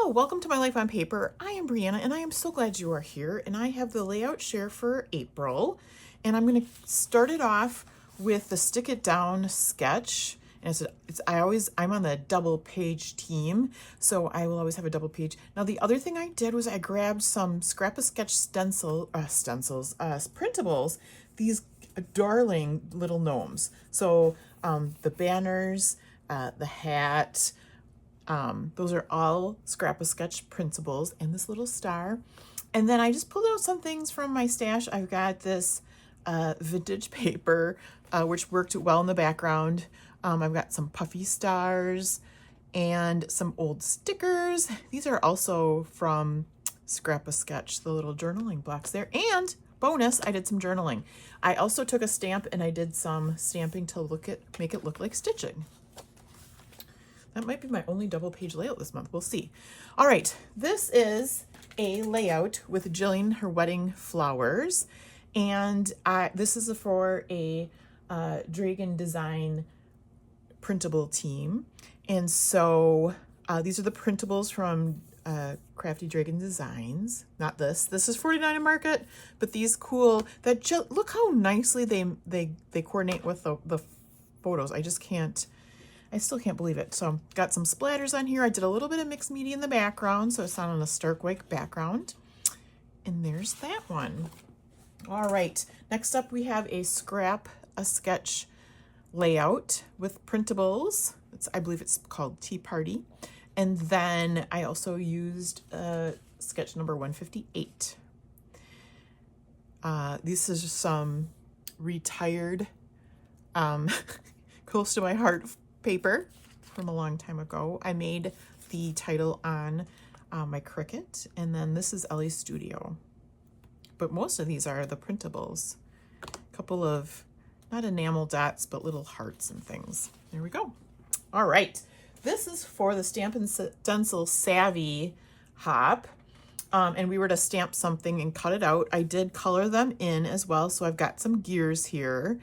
Hello, welcome to My Life on Paper. I am Brianna and I am so glad you are here, and I have the layout share for April, and I'm going to start it off with the Stick It Down sketch. And I'm on the double page team, so I will always have a double page. Now the other thing I did was I grabbed some Scrapbook sketch printables, these darling little gnomes. So the banners, the hat, those are all Scrapbook sketch printables, and this little star. And then I just pulled out some things from my stash. I've got this vintage paper, which worked well in the background. I've got some puffy stars and some old stickers. These are also from Scrapbook sketch, the little journaling blocks there. And bonus, I did some journaling. I also took a stamp and I did some stamping to make it look like stitching. That might be my only double page layout this month. We'll see. All right, this is a layout with Jillian, her wedding flowers. And this is for a Dragon Design printable team. And so these are the printables from Crafty Dragon Designs. Not this. This is $49 at Market, but these cool, look how nicely they coordinate with the photos. I still can't believe it. So got some splatters on here. I did a little bit of mixed media in the background, so it's not on a stark white background. And there's that one. All right, next up we have a sketch layout with printables. I believe it's called Tea Party. And then I also used sketch number 158. This is some retired, close to my heart paper from a long time ago. I made the title on my Cricut, and then this is Ellie's Studio. But most of these are the printables. A couple of, not enamel dots, but little hearts and things. There we go. All right. This is for the Stampin' Stencil Savvy Hop. And we were to stamp something and cut it out. I did color them in as well, so I've got some gears here.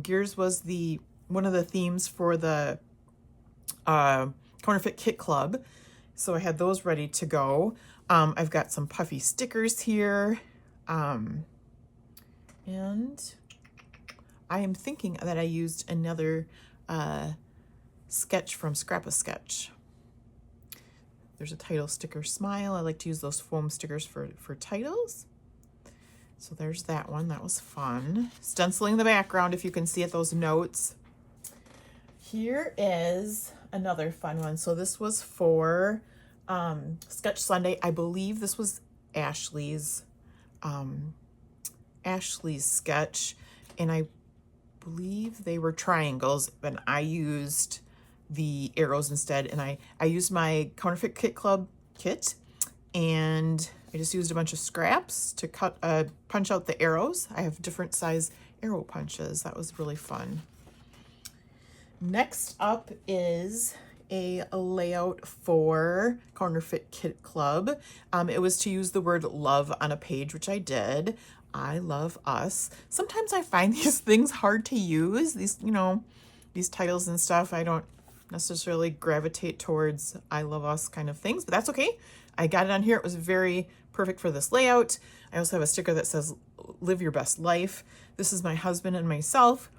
Gears was one of the themes for the Counterfeit Kit Club, so I had those ready to go. I've got some puffy stickers here, and I am thinking that I used another sketch from Scrapbook Sketch. There's a title sticker, Smile. I like to use those foam stickers for titles. So there's that one. That was fun. Stenciling the background, if you can see it, those notes. Here is another fun one. So this was for Sketch Sunday. I believe this was Ashley's sketch, and I believe they were triangles, but I used the arrows instead. And I used my Counterfeit Kit Club kit, and I just used a bunch of scraps to punch out the arrows. I have different size arrow punches. That was really fun. Next up is a layout for Counterfeit Kit Club. It was to use the word love on a page, which I did. I love us. Sometimes I find these things hard to use. These titles and stuff, I don't necessarily gravitate towards I love us kind of things, but that's okay. I got it on here. It was very perfect for this layout. I also have a sticker that says live your best life. This is my husband and myself.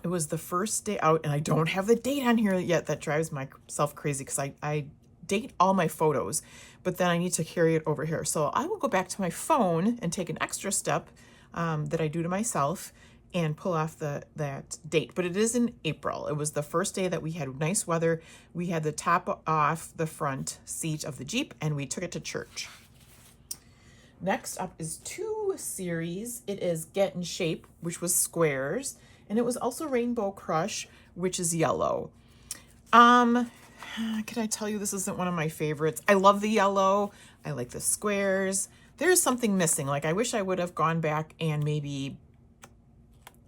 It was the first day out, and I don't have the date on here yet. That drives myself crazy because I date all my photos, but then I need to carry it over here. So I will go back to my phone and take an extra step that I do to myself and pull off that date. But it is in April. It was the first day that we had nice weather. We had the top off the front seat of the Jeep, and we took it to church. Next up is two series. It is Get in Shape, which was squares, and it was also Rainbow Crush, which is yellow. Can I tell you this isn't one of my favorites? I love the yellow. I like the squares. There's something missing. Like, I wish I would have gone back and maybe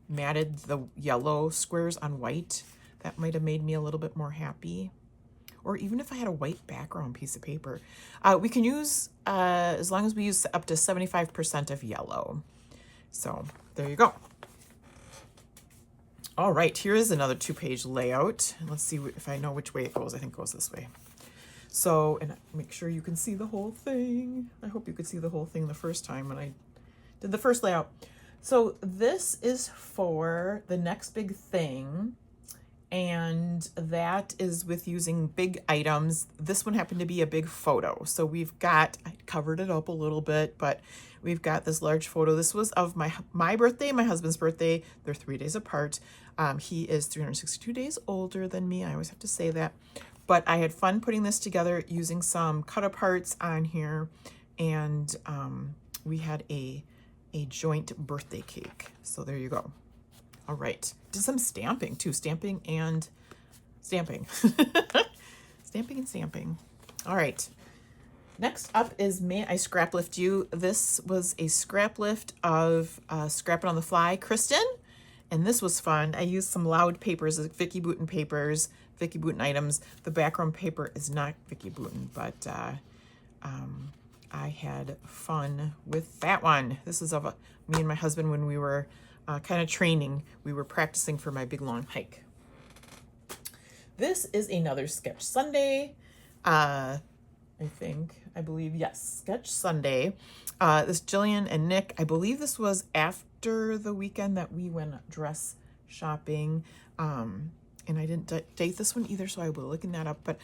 matted the yellow squares on white. That might have made me a little bit more happy. Or even if I had a white background piece of paper. We can use, as long as we use up to 75% of yellow. So there you go. All right, here is another 2-page layout. Let's see if I know which way it goes. I think it goes this way. So, and make sure you can see the whole thing. I hope you could see the whole thing the first time when I did the first layout. So this is for the next big thing, and that is with using big items. This one happened to be a big photo. So we've got, I covered it up a little bit, but we've got this large photo. This was of my birthday, my husband's birthday. They're 3 days apart. He is 362 days older than me. I always have to say that. But I had fun putting this together using some cut-aparts on here, and we had a joint birthday cake. So there you go. All right. Did some stamping too. Stamping and stamping. Stamping and stamping. All right. Next up is May I Scrap Lift You. This was a scrap lift of Scrapping on the Fly, Kristen. And this was fun. I used some loud papers, Vicky Boutin papers, Vicky Boutin items. The background paper is not Vicky Boutin, but I had fun with that one. This is of me and my husband when we were kind of training. We were practicing for my big long hike. This is another Sketch Sunday. I believe, yes, Sketch Sunday. This Jillian and Nick, I believe this was after the weekend that we went dress shopping. And I didn't date this one either, so I will be looking that up. But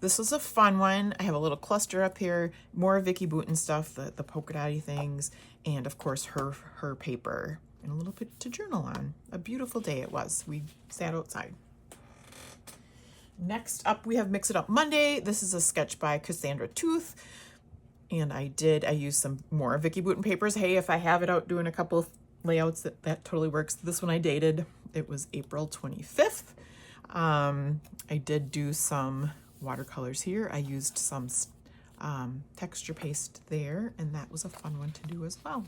this was a fun one. I have a little cluster up here, more Vicky Boutin stuff, the polka dotty things, and of course her paper, and a little bit to journal on. A beautiful day it was. We sat outside. Next up, we have Mix It Up Monday. This is a sketch by Cassandra Tooth. And I used some more Vicky Boutin papers. Hey, if I have it out doing a couple of layouts, that totally works. This one I dated. It was April 25th. I did do some watercolors here. I used some texture paste there, and that was a fun one to do as well.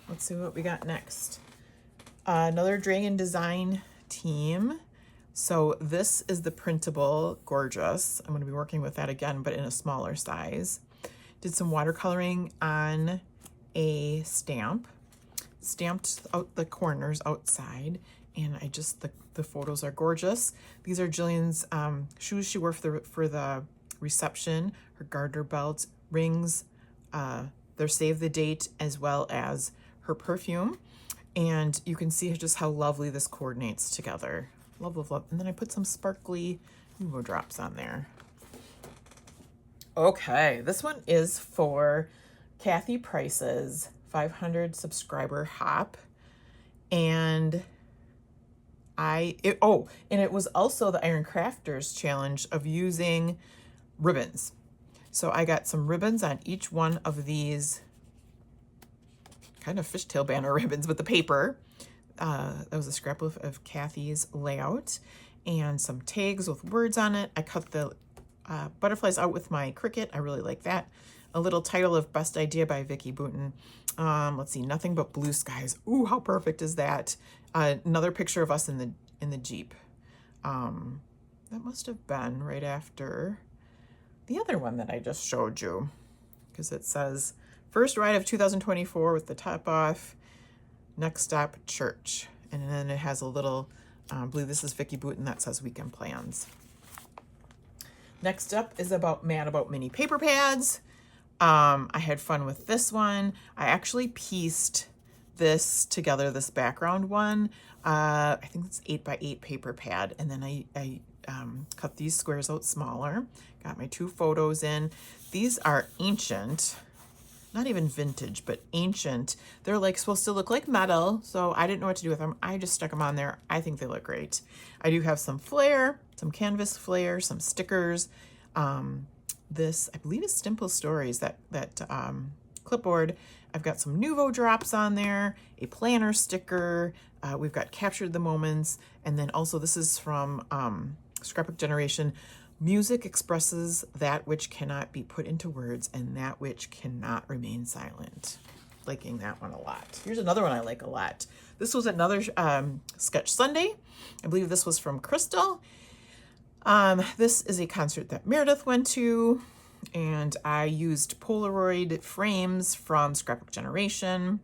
Let's see what we got next. Another Dragon Design team. So this is the printable, gorgeous. I'm going to be working with that again, but in a smaller size. Did some watercoloring on a stamp. Stamped out the corners outside, and the photos are gorgeous. These are Jillian's shoes she wore for the reception, her garter belt, rings, their save the date, as well as her perfume. And you can see just how lovely this coordinates together. Love, love, love. And then I put some sparkly Nuvo drops on there. Okay, this one is for Kathy Price's 500 subscriber hop, and it was also the Iron Crafters challenge of using ribbons. So I got some ribbons on each one of these kind of fishtail banner ribbons with the paper. That was a scrapbook of Kathy's layout, and some tags with words on it. I cut the butterflies out with my Cricut. I really like that. A little title of Best Idea by Vicky Boutin. Let's see, Nothing But Blue Skies. Ooh, how perfect is that? Another picture of us in the Jeep. That must have been right after the other one that I just showed you, because it says first ride of 2024 with the top off. Next stop, church. And then it has a little, I believe this is Vicky Boutin, that says weekend plans. Next up is Mad About Mini Paper Pads. I had fun with this one. I actually pieced this together, this background one. I think it's 8x8 paper pad. And then I cut these squares out smaller. Got my 2 photos in. These are ancient. Not even vintage, but ancient. They're like supposed to look like metal, so I didn't know what to do with them. I just stuck them on there. I think they look great. I do have some flair, some canvas flair, some stickers. This, I believe, is Stimple Stories, that clipboard. I've got some Nuvo drops on there, a planner sticker. We've got Captured the Moments, and then also this is from Scrapbook Generation. Music expresses that which cannot be put into words and that which cannot remain silent. Liking that one a lot. Here's another one I like a lot. This was another Sketch Sunday. I believe this was from Crystal. This is a concert that Meredith went to, and I used Polaroid frames from Scrapbook Generation.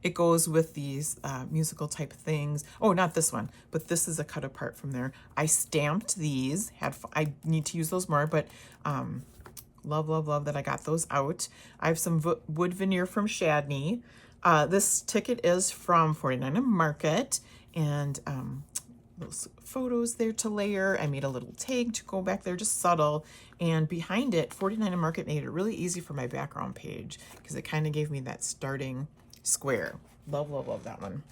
it goes with these musical type things. Oh, not this one, but this is a cut apart from there. I stamped these. I need to use those more, but love, love, love that I got those out. I have some wood veneer from Shadney. This ticket is from 49 and Market, and those photos there to layer. I made a little tag to go back there, just subtle. And behind it, 49 and Market made it really easy for my background page because it kind of gave me that starting square. Love, love, love that one.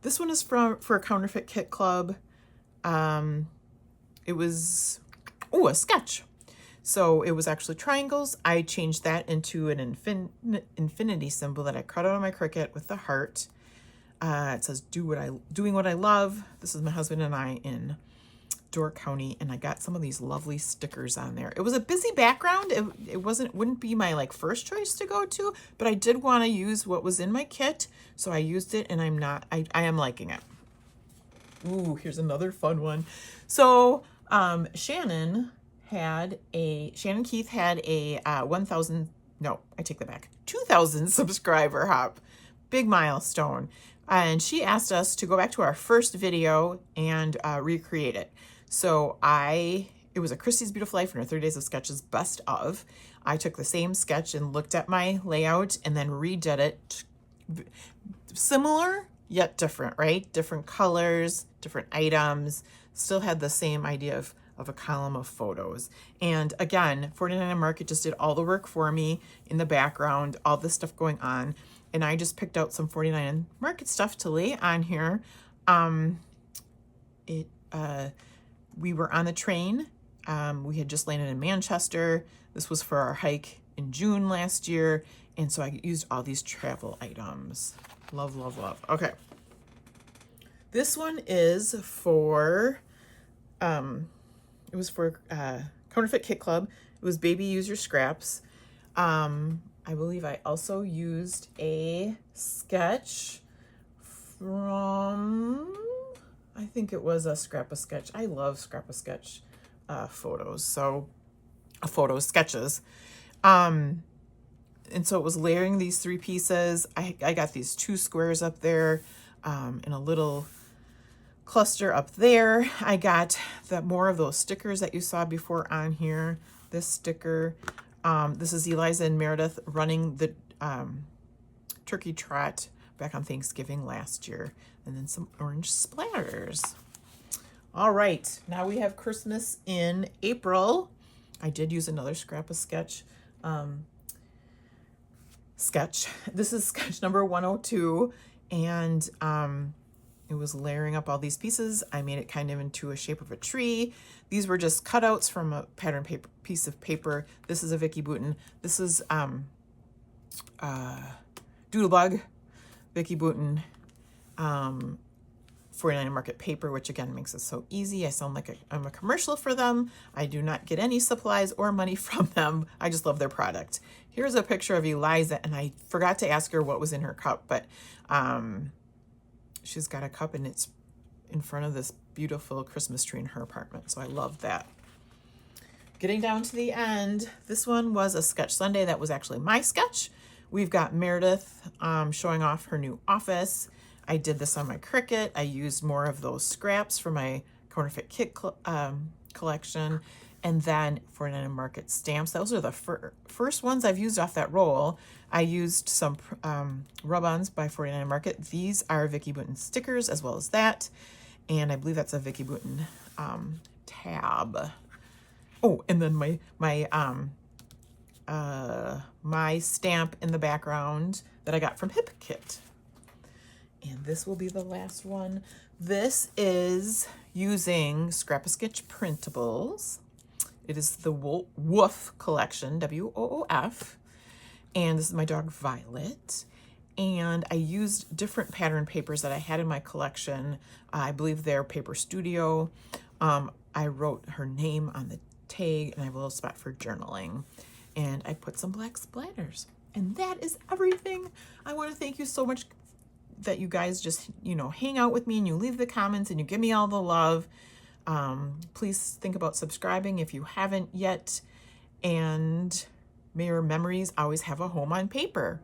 This one is for a Counterfeit Kit Club. It was, a sketch. So it was actually triangles. I changed that into an infinity symbol that I cut out of my Cricut with the heart. It says, doing what I love. This is my husband and I in Door County, and I got some of these lovely stickers on there. It was a busy background. It wouldn't be my like first choice to go to, but I did want to use what was in my kit, so I used it, and I am liking it. Ooh, here's another fun one. So Shannon Keith had a 2,000 subscriber hop. Big milestone. And she asked us to go back to our first video and recreate it. So it was a Christie's Beautiful Life and her 30 Days of Sketches best of. I took the same sketch and looked at my layout and then redid it. Similar, yet different, right? Different colors, different items. Still had the same idea of a column of photos. And again, 49 and Market just did all the work for me in the background, all this stuff going on. And I just picked out some 49 and Market stuff to lay on here. We were on the train. We had just landed in Manchester. This was for our hike in June last year. And so I used all these travel items. Love, love, love. Okay. This one is for, it was for Counterfeit Kit Club. It was Baby Use Your Scraps. I believe I also used a sketch from, I think it was a Scrapbook sketch. I love Scrapbook sketch photos, sketches. And so it was layering these 3 pieces. I got these 2 squares up there and a little cluster up there. I got more of those stickers that you saw before on here. This sticker. This is Eliza and Meredith running the turkey trot back on Thanksgiving last year. And then some orange splatters. All right, now we have Christmas in April. I did use another Scrapbook sketch. This is sketch number 102. And it was layering up all these pieces. I made it kind of into a shape of a tree. These were just cutouts from a pattern paper piece of paper. This is a Vicky Boutin. This is Doodlebug, Vicky Boutin, 49 Market paper, which again makes it so easy. I sound like I'm a commercial for them. I do not get any supplies or money from them. I just love their product. Here's a picture of Eliza, and I forgot to ask her what was in her cup, but she's got a cup and it's in front of this beautiful Christmas tree in her apartment. So I love that. Getting down to the end, this one was a Sketch Sunday. That was actually my sketch. We've got Meredith showing off her new office. I did this on my Cricut. I used more of those scraps for my Counterfeit Kit collection. And then 49 and Market stamps. Those are the first ones I've used off that roll. I used some rub-ons by 49 and Market. These are Vicky Boutin stickers as well as that. And I believe that's a Vicky Boutin tab. Oh, and then my stamp in the background that I got from Hip Kit. And this will be the last one. This is using Scrapbook Sketch printables. It is the Woof collection, W-O-O-F. And this is my dog Violet. And I used different pattern papers that I had in my collection. I believe they're Paper Studio. I wrote her name on the tag, and I have a little spot for journaling. And I put some black splatters. And that is everything. I want to thank you so much that you guys just, hang out with me and you leave the comments and you give me all the love. Please think about subscribing if you haven't yet. And may your memories always have a home on paper.